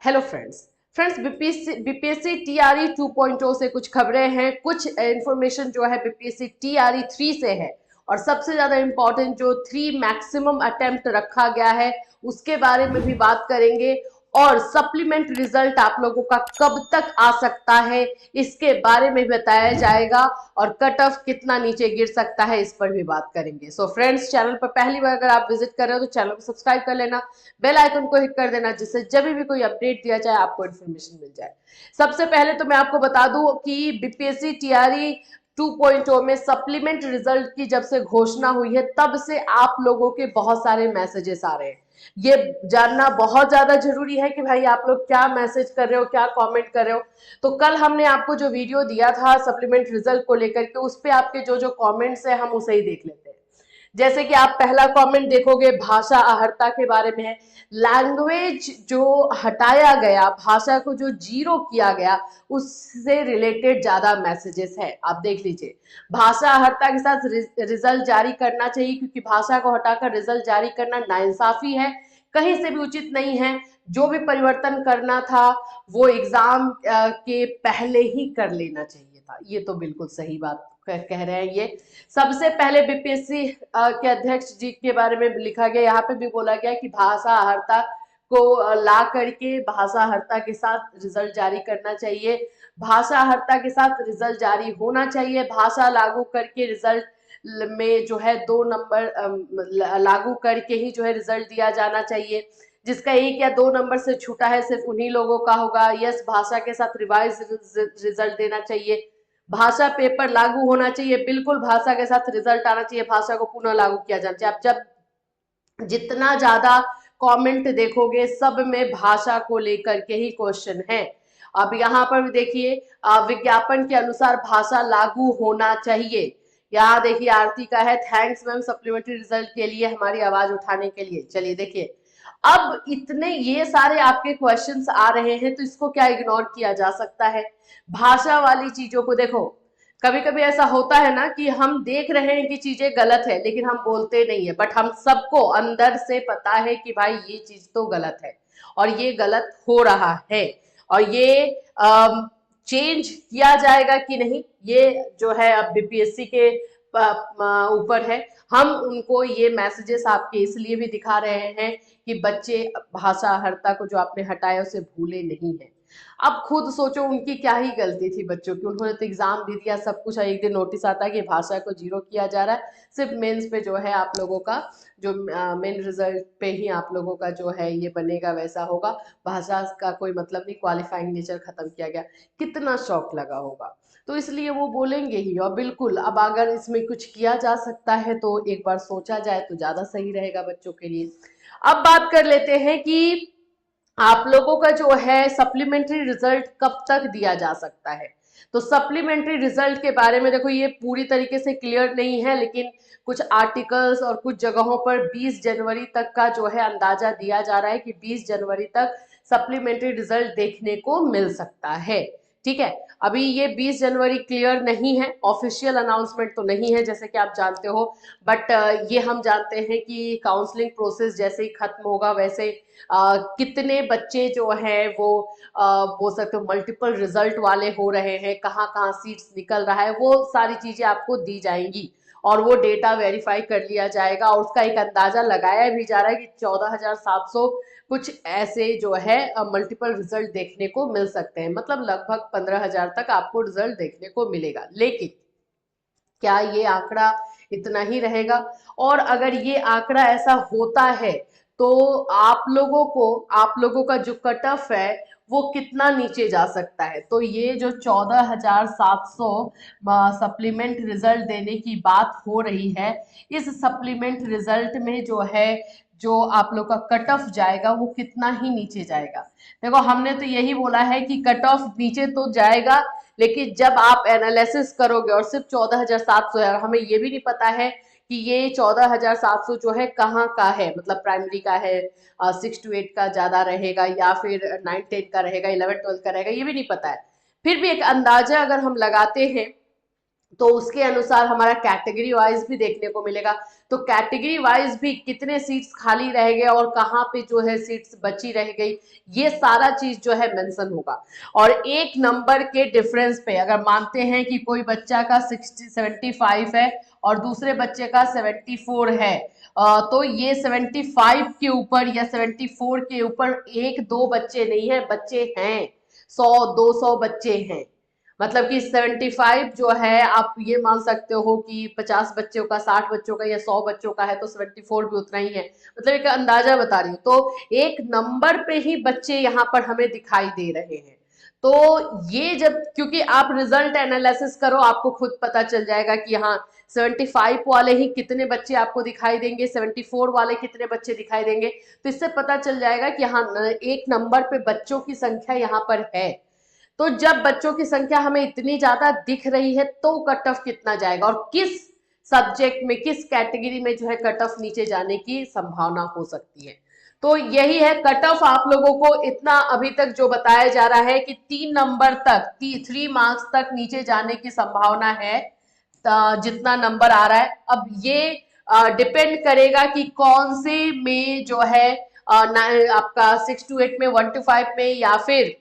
Hello friends BPSC TRE 2.0 से कुछ खबरें हैं, कुछ इंफॉर्मेशन जो है बीपीएससी टीआरई 3 से है और सबसे ज्यादा इंपॉर्टेंट जो 3 मैक्सिमम अटेम्प्ट रखा गया है उसके बारे में भी बात करेंगे और सप्लीमेंट रिजल्ट आप लोगों का कब तक आ सकता है इसके बारे में बताया जाएगा और कट ऑफ कितना नीचे गिर सकता है इस पर भी बात करेंगे। सो फ्रेंड्स, चैनल पर पहली बार अगर आप विजिट कर रहे हो तो चैनल को सब्सक्राइब कर लेना, बेल आइकन को हिट कर देना जिससे जब भी कोई अपडेट दिया जाए आपको इन्फॉर्मेशन मिल जाए। सबसे पहले तो मैं आपको बता दूं कि बीपीएससी टीआरई 2.0 में सप्लीमेंट रिजल्ट की जब से घोषणा हुई है तब से आप लोगों के बहुत सारे मैसेजेस आ रहे हैं। ये जानना बहुत ज्यादा जरूरी है कि भाई आप लोग क्या मैसेज कर रहे हो, क्या कमेंट कर रहे हो। तो कल हमने आपको जो वीडियो दिया था सप्लीमेंट रिजल्ट को लेकर के, उस पे आपके जो जो कमेंट्स है हम उसे ही देख लेते हैं। जैसे कि आप पहला कमेंट देखोगे भाषा अहर्ता के बारे में है। लैंग्वेज जो हटाया गया, भाषा को जो जीरो किया गया, उससे रिलेटेड ज्यादा मैसेजेस है, आप देख लीजिए। भाषा अहर्ता के साथ रिजल्ट जारी करना चाहिए क्योंकि भाषा को हटाकर रिजल्ट जारी करना नाइंसाफी है, कहीं से भी उचित नहीं है। जो भी परिवर्तन करना था वो एग्जाम के पहले ही कर लेना चाहिए था। ये तो बिल्कुल सही बात कह रहे हैं ये। सबसे पहले बीपीएससी के अध्यक्ष जी के बारे में लिखा गया, यहाँ पे भी बोला गया कि भाषा अहर्ता को ला करके भाषा अहर्ता के साथ रिजल्ट जारी करना चाहिए। भाषा अहर्ता के साथ रिजल्ट जारी होना चाहिए। भाषा लागू करके रिजल्ट में जो है 2 नंबर लागू करके ही जो है रिजल्ट दिया जाना चाहिए। जिसका 1 या 2 नंबर से छूटा है सिर्फ उन्हीं लोगों का होगा। यस, भाषा के साथ रिवाइज रिजल्ट देना चाहिए। भाषा पेपर लागू होना चाहिए, बिल्कुल भाषा के साथ रिजल्ट आना चाहिए, भाषा को पुनः लागू किया जाना चाहिए। आप जब जितना ज्यादा कमेंट देखोगे सब में भाषा को लेकर के ही क्वेश्चन है। अब यहाँ पर भी देखिए, विज्ञापन के अनुसार भाषा लागू होना चाहिए। यहाँ देखिए आरती का है, थैंक्स मैम सप्लीमेंट्री रिजल्ट के लिए हमारी आवाज उठाने के लिए। चलिए देखिए, अब इतने ये सारे आपके क्वेश्चंस आ रहे हैं तो इसको क्या इग्नोर किया जा सकता है? भाषा वाली चीजों को देखो, कभी कभी ऐसा होता है ना कि हम देख रहे हैं कि चीजें गलत है लेकिन हम बोलते नहीं है, बट हम सबको अंदर से पता है कि भाई ये चीज तो गलत है और ये गलत हो रहा है और ये चेंज किया जाएगा कि नहीं, ये जो है अब बीपीएससी के ऊपर है। हम उनको ये मैसेजेस आपके इसलिए भी दिखा रहे हैं कि बच्चे भाषा हरता को जो आपने हटाया उसे भूले नहीं है। अब खुद सोचो उनकी क्या ही गलती थी बच्चों की, उन्होंने तो एग्जाम भी दिया, सब कुछ, एक दिन नोटिस आता है कि भाषा को जीरो किया जा रहा है। सिर्फ मेंस पे जो है आप लोगों का जो मेन रिजल्ट पे ही आप लोगों का जो है ये बनेगा, वैसा होगा। भाषा का कोई मतलब नहीं, क्वालिफाइंग नेचर खत्म किया गया। कितना शौक लगा होगा, तो इसलिए वो बोलेंगे ही। और बिल्कुल अब अगर इसमें कुछ किया जा सकता है तो एक बार सोचा जाए तो ज्यादा सही रहेगा बच्चों के लिए। अब बात कर लेते हैं कि आप लोगों का जो है सप्लीमेंट्री रिजल्ट कब तक दिया जा सकता है। तो सप्लीमेंट्री रिजल्ट के बारे में देखो, ये पूरी तरीके से क्लियर नहीं है लेकिन कुछ आर्टिकल्स और कुछ जगहों पर 20 जनवरी तक का जो है अंदाजा दिया जा रहा है कि 20 जनवरी तक सप्लीमेंट्री रिजल्ट देखने को मिल सकता है। ठीक है, अभी ये 20 जनवरी क्लियर नहीं है, ऑफिशियल अनाउंसमेंट तो नहीं है जैसे कि आप जानते हो, बट ये हम जानते हैं कि काउंसलिंग प्रोसेस जैसे ही खत्म होगा वैसे कितने बच्चे जो हैं वो बोल सकते हो मल्टीपल रिजल्ट वाले हो रहे हैं, कहाँ कहाँ सीट्स निकल रहा है, वो सारी चीजें आपको दी जाएंगी और वो डेटा वेरीफाई कर लिया जाएगा और उसका एक अंदाजा लगाया भी जा रहा है कि 14,700 कुछ ऐसे जो है मल्टीपल रिजल्ट देखने को मिल सकते हैं। मतलब लगभग 15,000 तक आपको रिजल्ट देखने को मिलेगा। लेकिन क्या ये आंकड़ा इतना ही रहेगा? और अगर ये आंकड़ा ऐसा होता है तो आप लोगों का जो कट ऑफ है वो कितना नीचे जा सकता है? तो ये जो 14,700 सप्लीमेंट रिजल्ट देने की बात हो रही है, इस सप्लीमेंट रिजल्ट में जो है जो आप लोग का कट ऑफ जाएगा वो कितना ही नीचे जाएगा? देखो, हमने तो यही बोला है कि कट ऑफ नीचे तो जाएगा, लेकिन जब आप एनालिसिस करोगे और सिर्फ 14,700 है और हमें ये भी नहीं पता है कि ये 14,700 जो है कहाँ का है, मतलब प्राइमरी का है, 6 to 8 का ज्यादा रहेगा या फिर 9 10 का रहेगा, 11 12 का रहेगा, ये भी नहीं पता है। फिर भी एक अंदाजा अगर हम लगाते हैं तो उसके अनुसार हमारा कैटेगरी वाइज भी देखने को मिलेगा। तो कैटेगरी वाइज भी कितने सीट्स खाली रह गए और कहाँ पे जो है सीट्स बची रह गई, ये सारा चीज जो है मेंशन होगा। और एक नंबर के डिफरेंस पे अगर मानते हैं कि कोई बच्चा का 75 है और दूसरे बच्चे का 74 है, तो ये 75 के ऊपर या 74 के ऊपर एक दो बच्चे नहीं है, बच्चे हैं 100-200 बच्चे हैं। मतलब कि 75 जो है आप ये मान सकते हो कि 50 बच्चों का, 60 बच्चों का या 100 बच्चों का है, तो 74 भी उतना ही है। मतलब एक अंदाजा बता रही हूँ। तो एक नंबर पे ही बच्चे यहाँ पर हमें दिखाई दे रहे हैं। तो ये जब, क्योंकि आप रिजल्ट एनालिसिस करो आपको खुद पता चल जाएगा कि हाँ 75 वाले ही कितने बच्चे आपको दिखाई देंगे, 74 वाले कितने बच्चे दिखाई देंगे। तो इससे पता चल जाएगा कि हाँ एक नंबर पे बच्चों की संख्या यहाँ पर है। तो जब बच्चों की संख्या हमें इतनी ज्यादा दिख रही है तो कट ऑफ कितना जाएगा और किस सब्जेक्ट में, किस कैटेगरी में जो है कट ऑफ नीचे जाने की संभावना हो सकती है। तो यही है कट ऑफ। आप लोगों को इतना अभी तक जो बताया जा रहा है कि 3 नंबर तक, 3 मार्क्स तक नीचे जाने की संभावना है, जितना नंबर आ रहा है। अब ये डिपेंड करेगा कि कौन से में जो है आपका 6 to 8 में, 1 to 5 में, या फिर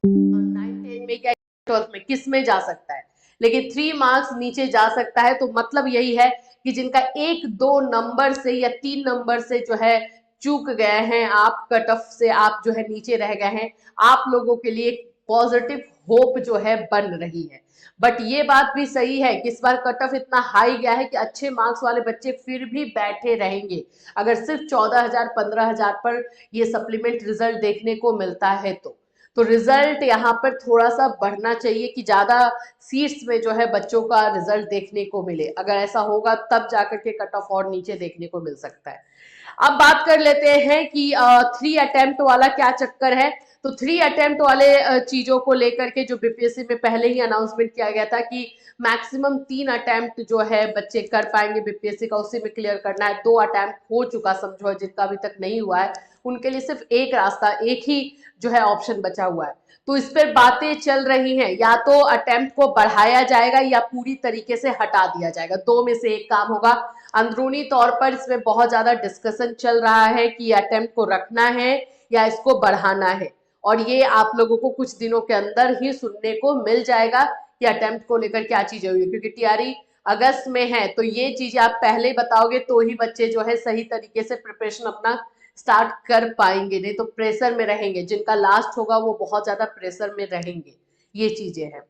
9-10 में, क्या 12 में, किस में जा सकता है। लेकिन 3 मार्क्स नीचे जा सकता है। तो मतलब यही है कि जिनका 1-2 नंबर से या 3 नंबर से जो है चूक गए हैं आप, कट ऑफ से आप जो है नीचे रह गए हैं, आप लोगों के लिए पॉजिटिव होप जो है बन रही है। बट ये बात भी सही है कि इस बार कट ऑफ इतना हाई गया है कि अच्छे मार्क्स वाले बच्चे फिर भी बैठे रहेंगे अगर सिर्फ 14,000 15,000 पर ये सप्लीमेंट रिजल्ट देखने को मिलता है। तो रिजल्ट यहाँ पर थोड़ा सा बढ़ना चाहिए कि ज्यादा सीट्स में जो है बच्चों का रिजल्ट देखने को मिले। अगर ऐसा होगा तब जाकर के कट ऑफ और नीचे देखने को मिल सकता है। अब बात कर लेते हैं कि 3 अटेम्प्ट वाला क्या चक्कर है। तो 3 अटेम्प्ट वाले चीजों को लेकर के जो बीपीएससी में पहले ही अनाउंसमेंट किया गया था कि मैक्सिमम 3 अटेम्प्ट जो है बच्चे कर पाएंगे बीपीएससी का, उसी में क्लियर करना है। 2 अटेम्प्ट हो चुका समझो, जिनका अभी तक नहीं हुआ है उनके लिए सिर्फ एक रास्ता, एक ही जो है ऑप्शन बचा हुआ है। तो इस पर बातें चल रही हैं, या तो अटेम्प्ट को बढ़ाया जाएगा या पूरी तरीके से हटा दिया जाएगा, दो में से एक काम होगा। अंदरूनी तौर पर इसमें बहुत ज्यादा डिस्कशन चल रहा है कि अटेम्प्ट को रखना है या इसको बढ़ाना है, और ये आप लोगों को कुछ दिनों के अंदर ही सुनने को मिल जाएगा कि अटेम्प्ट को लेकर क्या चीजें हुई। क्योंकि टीआरई अगस्त में है, तो ये चीजें आप पहले बताओगे तो ही बच्चे जो है सही तरीके से प्रिपरेशन अपना स्टार्ट कर पाएंगे, नहीं तो प्रेशर में रहेंगे। जिनका लास्ट होगा वो बहुत ज्यादा प्रेशर में रहेंगे। ये चीजें हैं।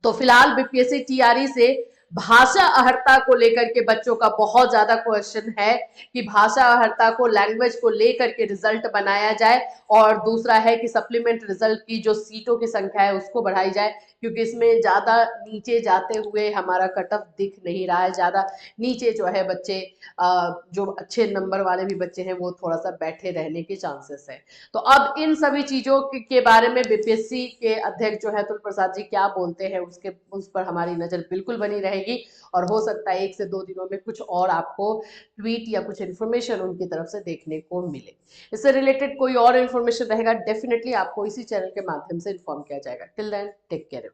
तो फिलहाल बीपीएससी टीआरई से भाषा अहर्ता को लेकर के बच्चों का बहुत ज्यादा क्वेश्चन है कि भाषा अहर्ता को, लैंग्वेज को लेकर के रिजल्ट बनाया जाए, और दूसरा है कि सप्लीमेंट रिजल्ट की जो सीटों की संख्या है उसको बढ़ाई जाए, क्योंकि इसमें ज्यादा नीचे जाते हुए हमारा कट ऑफ दिख नहीं रहा है। ज्यादा नीचे जो है बच्चे, जो अच्छे नंबर वाले भी बच्चे हैं वो थोड़ा सा बैठे रहने के चांसेस है। तो अब इन सभी चीजों के बारे में बीपीएससी के अध्यक्ष जो है अतुल प्रसाद जी क्या बोलते हैं उस पर हमारी नजर बिल्कुल बनी रहेगी, और हो सकता है 1 से 2 दिनों में कुछ और आपको ट्वीट या कुछ इन्फॉर्मेशन उनकी तरफ से देखने को मिले। इससे रिलेटेड कोई और इन्फॉर्मेशन रहेगा डेफिनेटली आपको इसी चैनल के माध्यम से इन्फॉर्म किया जाएगा। Till then take care.